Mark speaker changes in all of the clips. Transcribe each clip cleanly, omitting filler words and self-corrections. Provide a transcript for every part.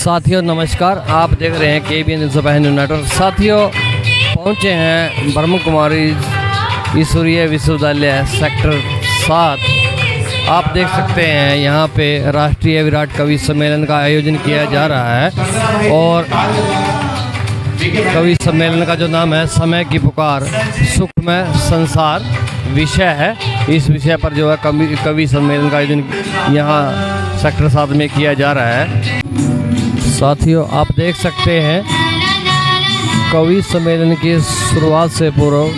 Speaker 1: साथियों नमस्कार, आप देख रहे हैं KBN न्यूज़ नेटवर्क। साथियों पहुंचे हैं ब्रह्म कुमारी ईश्वरीय विश्वविद्यालय सेक्टर 7। आप देख सकते हैं यहाँ पे राष्ट्रीय विराट कवि सम्मेलन का आयोजन किया जा रहा है और कवि सम्मेलन का जो नाम है समय की पुकार सुखमय संसार विषय है। इस विषय पर जो है कवि सम्मेलन का आयोजन यहाँ सेक्टर 7 में किया जा रहा है। साथियों आप देख सकते हैं कवि सम्मेलन की शुरुआत से पूर्व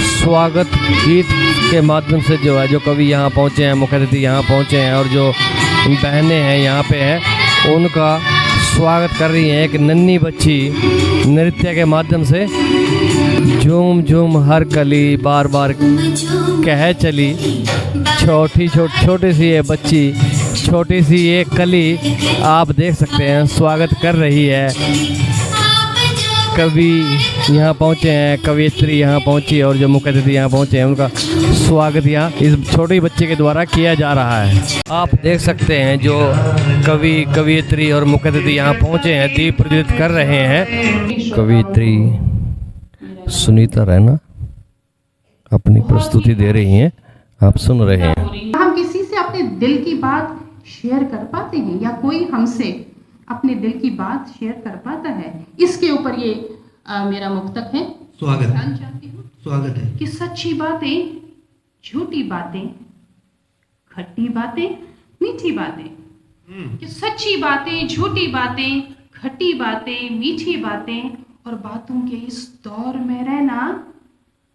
Speaker 1: स्वागत गीत के माध्यम से जो है जो कवि यहाँ पहुँचे हैं, मुख्य अतिथि यहाँ पहुँचे हैं और जो बहनें हैं यहाँ पे हैं उनका स्वागत कर रही हैं। एक नन्ही बच्ची नृत्य के माध्यम से झूम झूम हर कली बार बार कह चली, छोटी सी ये बच्ची, छोटी सी ये कली आप देख सकते हैं स्वागत कर रही है। कवि यहाँ पहुँचे हैं, कवियत्री यहाँ पहुँची और जो मुख्य अतिथि यहाँ पहुँचे हैं उनका स्वागत यहाँ इस छोटी बच्चे के द्वारा किया जा रहा है। आप देख सकते हैं जो कवियत्री और मुख्य अतिथि यहाँ पहुँचे हैं दीप प्रज्वलित कर रहे हैं। कवियत्री सुनीता रैना अपनी प्रस्तुति दे रही हैं, आप सुन रहे हैं।
Speaker 2: हम किसी से अपने दिल की बात शेयर कर पाते हैं या कोई हमसे अपने दिल की बात शेयर कर पाता है, इसके ऊपर ये मेरा मुक्तक है। स्वागत है कि सच्ची बातें, झूठी बातें, खट्टी बातें, मीठी बातें, कि सच्ची बातें, झूठी बातें, खट्टी बातें, मीठी बातें और बातों के इस दौर में रहना,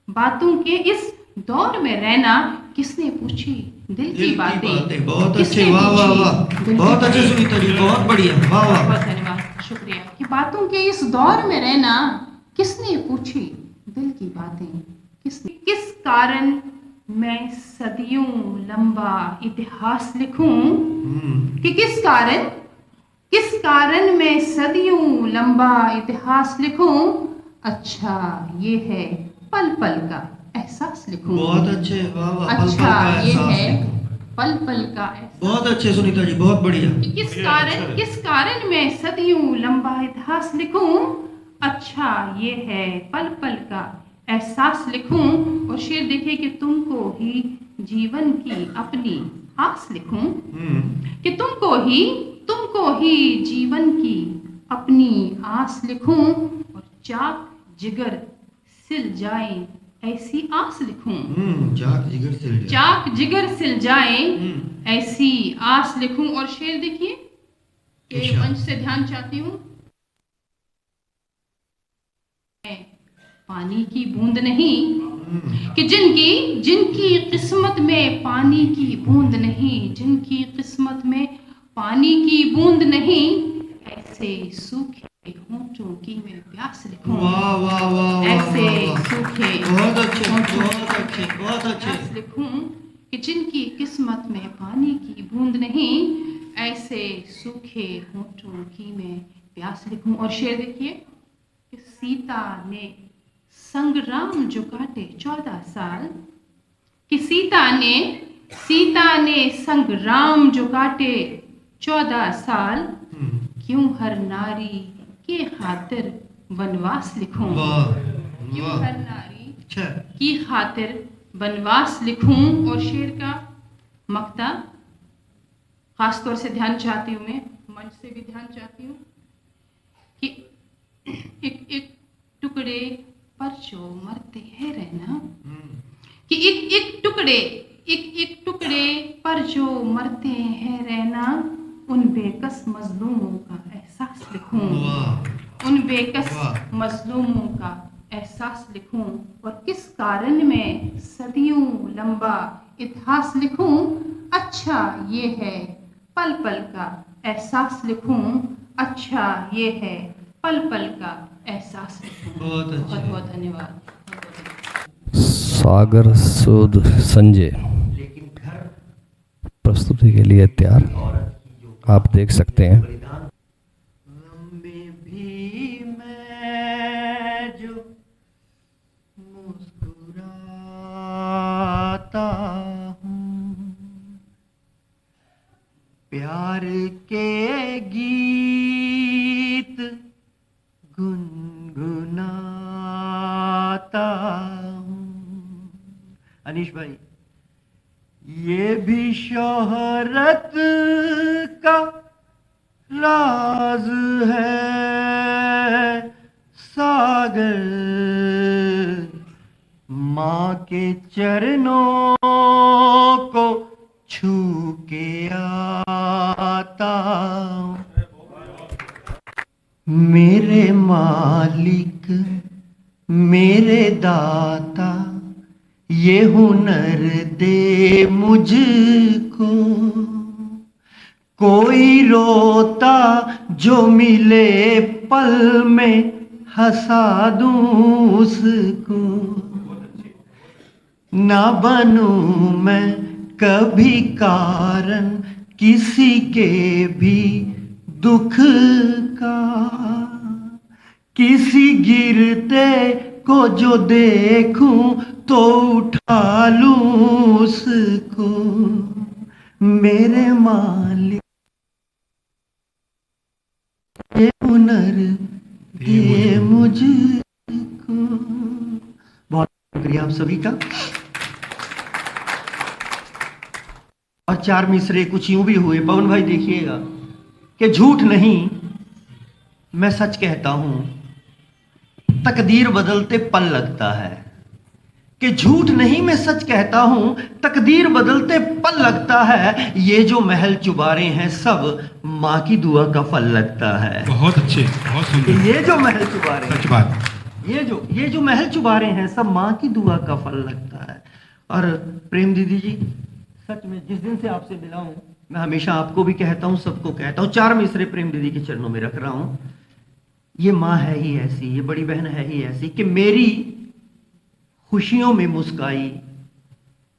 Speaker 2: बातों के इस दौर में रहना किसने पूछी दिल की बातें।
Speaker 3: बहुत अच्छे, वाह वाह वाह, बहुत अच्छे सुनीता जी, बहुत बढ़िया, वाह वाह,
Speaker 2: बहुत धन्यवाद, शुक्रिया। कि बातों के इस दौर में रहना किसने पूछी दिल की बातें, किसने, किस कारण मैं सदियों लंबा इतिहास लिखूं, कि किस कारण मैं सदियों लंबा इतिहास लिखूं, अच्छा ये है पल पल का एहसास लिखूं।
Speaker 3: बहुत अच्छे, वाह वाह,
Speaker 2: अच्छा ये है पल पल का एहसास।
Speaker 3: बहुत अच्छे सुनीता जी, बहुत बढ़िया।
Speaker 2: किस कारण मैं सदियों लंबा इतिहास लिखूं, अच्छा ये है पल पल का एहसास लिखूं। और शेर देखिए कि तुमको ही जीवन की अपनी आस लिखूं, कि तुमको ही जीवन की अपनी आस लिखूं और चाक जिगर सिल जाए ऐसी आस लिखूं। चाक जिगर सिल जाए ऐसी आस लिखूं। और शेर देखिए कि मंच से ध्यान चाहती हूँ, पानी की बूंद नहीं, कि जिनकी किस्मत में पानी की बूंद नहीं, जिनकी किस्मत में पानी की बूंद नहीं, ऐसे सूखे होठों की मैं प्यास लिखूं।
Speaker 3: वाह वाह वाह,
Speaker 2: ऐसे सूखे
Speaker 3: बहुत अच्छे, बहुत अच्छे, बहुत अच्छे
Speaker 2: लिखूं कि जिनकी किस्मत में पानी की बूंद नहीं, ऐसे सूखे होठों की मैं प्यास लिखूं। और शेर देखिए कि सीता ने संग्राम जो काटे 14 साल, कि सीता ने संग्राम जो काटे 14 साल, क्यों हर नारी के खातिर वनवास लिखूं, क्यों हर नारी की खातिर वनवास लिखूं। और शेर का मक्ता खास तौर से ध्यान चाहती हूँ, मैं मंच से भी ध्यान चाहती हूँ कि एक टुकड़े पर जो मरते हैं रहना, कि एक टुकड़े पर जो मरते हैं रहना, उन बेकस मजलूमों का एहसास लिखूं, उन बेकस मजलूमों का एहसास लिखूं। और किस कारण में सदियों लंबा इतिहास लिखूं, अच्छा ये है पल पल का एहसास लिखूं, अच्छा ये है पल पल का एहसास लिखूं। बहुत बहुत धन्यवाद।
Speaker 1: सागर सूद संजय प्रस्तुति के लिए तैयार, आप देख सकते हैं।
Speaker 3: भी मैं जो मुस्कुराता हूँ, प्यार के गीत तनिष भाई, ये भी शोहरत का राज है सागर, माँ के चरणों को छू के आता। मेरे मालिक मेरे दाता, ये हुनर दे मुझको, कोई रोता जो मिले पल में हंसा दूं उसको। ना बनूं मैं कभी कारण किसी के भी दुख का, किसी गिरते को जो देखूं तो उठा लूं उसको। मेरे मालिक ये हुनर दे मुझको। बहुत शुक्रिया आप सभी का। और चार मिसरे कुछ यूं भी हुए, पवन भाई देखिएगा, कि झूठ नहीं मैं सच कहता हूं, तकदीर बदलते पल लगता है। कि झूठ नहीं मैं सच कहता हूं, तकदीर बदलते पल लगता है। ये जो महल चुबारे हैं सब माँ की दुआ का फल लगता है।
Speaker 4: बहुत अच्छे, बहुत सुंदर।
Speaker 3: ये जो महल चुबारे हैं,
Speaker 4: सच बात,
Speaker 3: ये जो महल चुबारे हैं सब माँ की दुआ का फल लगता है। और प्रेम दीदी जी, सच में जिस दिन से आपसे मिला हूं, मैं हमेशा आपको भी कहता हूं, सबको कहता हूं, चार मिसरे प्रेम दीदी के चरणों में रख रहा हूं। ये माँ है ही ऐसी, ये बड़ी बहन है ही ऐसी कि मेरी खुशियों में मुस्काई,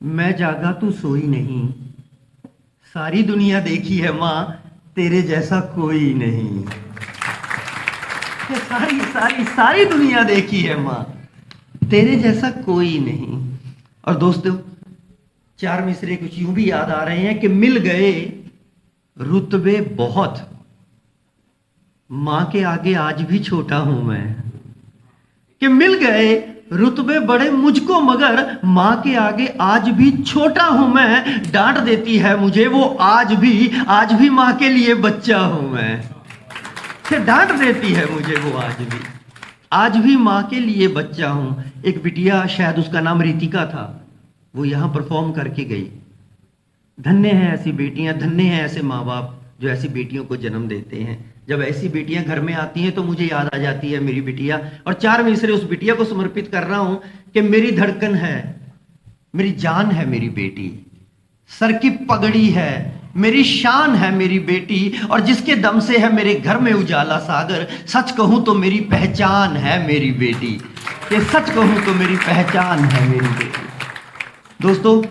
Speaker 3: मैं जागा तू सोई नहीं। सारी दुनिया देखी है माँ, तेरे जैसा कोई नहीं। सारी दुनिया देखी है माँ, तेरे जैसा कोई नहीं। और दोस्तों, चार मिसरे कुछ यूं भी याद आ रहे हैं कि मिल गए रुतबे बहुत, मां के आगे आज भी छोटा हूं मैं। कि मिल गए रुतबे बड़े मुझको, मगर मां के आगे आज भी छोटा हूं मैं। डांट देती है मुझे वो आज भी मां के लिए बच्चा हूं मैं। कि डांट देती है मुझे वो आज भी मां के लिए बच्चा हूं। एक बिटिया, शायद उसका नाम रितिका था, वो यहां परफॉर्म करके गई। धन्य है ऐसी बेटियां, धन्य है ऐसे माँ बाप जो ऐसी बेटियों को जन्म देते हैं। जब ऐसी बेटियां घर में आती हैं तो मुझे याद आ जाती है मेरी बिटिया। और चार मिसरे उस बिटिया को समर्पित कर रहा हूं कि मेरी धड़कन है, मेरी जान है मेरी बेटी, सर की पगड़ी है, मेरी शान है मेरी बेटी, और जिसके दम से है मेरे घर में उजाला सागर। सच कहूं तो मेरी पहचान है मेरी बेटी, ये सच कहूं तो मेरी पहचान है मेरी बेटी। दोस्तों,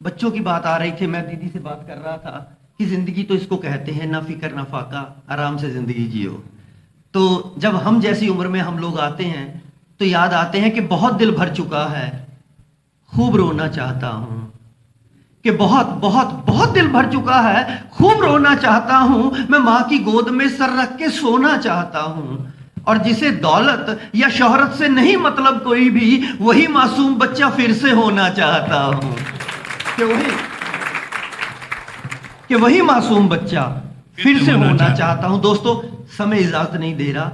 Speaker 3: बच्चों की बात आ रही थी, मैं दीदी से बात कर रहा था कि जिंदगी तो इसको कहते हैं, ना फिक्र ना फाका, आराम से जिंदगी जियो। तो जब हम जैसी उम्र में हम लोग आते हैं तो याद आते हैं कि बहुत दिल भर चुका है, खूब रोना चाहता हूं। कि बहुत बहुत बहुत दिल भर चुका है, खूब रोना चाहता हूं। मैं मां की गोद में सर रख के सोना चाहता हूं। और जिसे दौलत या शोहरत से नहीं मतलब कोई भी, वही मासूम बच्चा फिर से होना चाहता हूं। कि वही मासूम बच्चा फिर से होना चाहता हूं। दोस्तों, समय इजाजत नहीं दे रहा,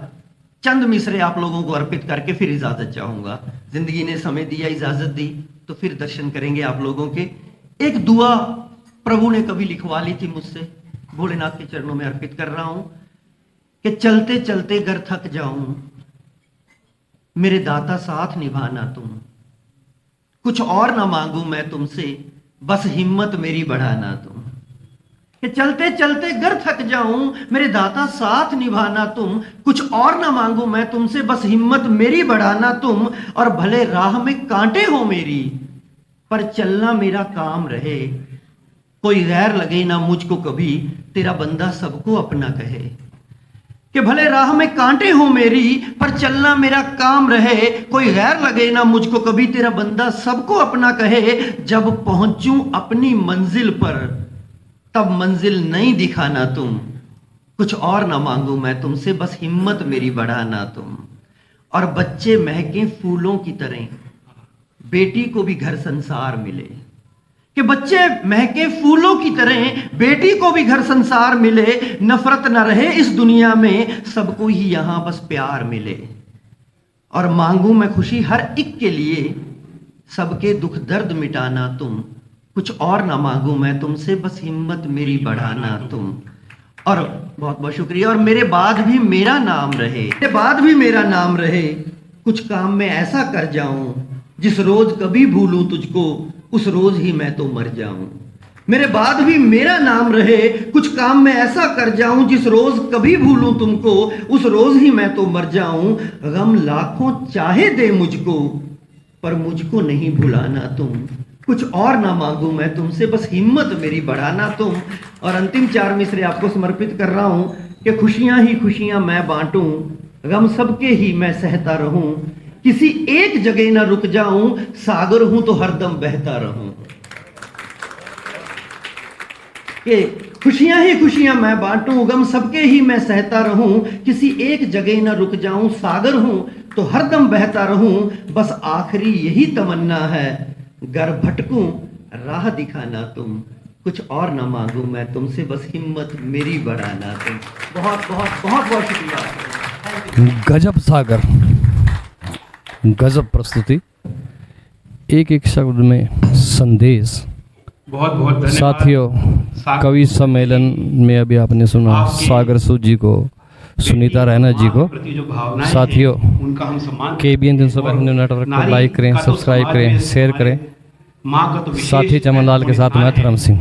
Speaker 3: चंद मिसरे आप लोगों को अर्पित करके फिर इजाजत चाहूंगा। जिंदगी ने समय दिया, इजाजत दी, तो फिर दर्शन करेंगे आप लोगों के। एक दुआ प्रभु ने कभी लिखवा ली थी मुझसे, भोलेनाथ के चरणों में अर्पित कर रहा हूं कि चलते चलते घर थक जाऊं, मेरे दाता साथ निभाना तुम। कुछ और ना मांगू मैं तुमसे, बस हिम्मत मेरी बढ़ाना तुम। कि चलते चलते घर थक जाऊं, मेरे दाता साथ निभाना तुम। कुछ और ना मांगू मैं तुमसे, बस हिम्मत मेरी बढ़ाना तुम। और भले राह में कांटे हो मेरी, पर चलना मेरा काम रहे। कोई गैर लगे ना मुझको कभी, तेरा बंदा सबको अपना कहे। कि भले राह में कांटे हो मेरी, पर चलना मेरा काम रहे। कोई गैर लगे ना मुझको कभी, तेरा बंदा सबको अपना कहे। जब पहुंचूं अपनी मंजिल पर, तब मंजिल नहीं दिखाना तुम। कुछ और ना मांगू मैं तुमसे, बस हिम्मत मेरी बढ़ाना तुम। और बच्चे महके फूलों की तरह, बेटी को भी घर संसार मिले, कि बच्चे महके फूलों की तरह बेटी को भी घर संसार मिले, नफरत न रहे इस दुनिया में, सबको ही यहां बस प्यार मिले। और मांगू मैं खुशी हर एक के लिए, सबके दुख दर्द मिटाना तुम, कुछ और ना मांगू मैं तुमसे, बस हिम्मत मेरी बढ़ाना तुम। और बहुत बहुत शुक्रिया। और मेरे बाद भी मेरा नाम रहे, मेरे बाद भी मेरा नाम रहे, कुछ काम में ऐसा कर जाऊं, जिस रोज कभी भूलूं तुझको, उस रोज ही मैं तो मर जाऊं। मेरे बाद भी मेरा नाम रहे, कुछ काम में ऐसा कर जाऊं, जिस रोज कभी भूलूं तुमको, उस रोज ही मैं तो मर जाऊं। गम लाखों चाहे दे मुझको, पर मुझको नहीं भुलाना तुम, कुछ और ना मांगू मैं तुमसे, बस हिम्मत मेरी बढ़ाना तुम। और अंतिम 4 मिसरे आपको समर्पित कर रहा हूं कि खुशियां ही खुशियां मैं बांटूं, गम सबके ही मैं सहता रहूं, किसी एक जगह ना रुक जाऊं, सागर हूं तो हरदम बहता रहूं। कि खुशियां ही खुशियां मैं बांटूं, गम सबके ही मैं सहता रहूं, किसी एक जगह ना रुक जाऊं, सागर हूं तो हरदम बहता रहूं। बस आखिरी यही तमन्ना है, गर भटकूं राह दिखाना तुम, कुछ और ना मांगू मैं तुमसे, बस हिम्मत मेरी बढ़ाना तुम। बहुत बहुत बहुत बहुत शुक्रिया।
Speaker 1: गजब सागर, गजब प्रस्तुति, एक एक शब्द में संदेश।
Speaker 4: बहुत बहुत धन्यवाद
Speaker 1: साथियों, कवि सम्मेलन में अभी आपने सुना सागर सूद जी को, सुनीता रैना जी को। साथियों, KBN 365 हिंदू नेटवर्क को लाइक करें, सब्सक्राइब करें, शेयर करें। साथी चमन लाल के साथ मैं धर्म सिंह।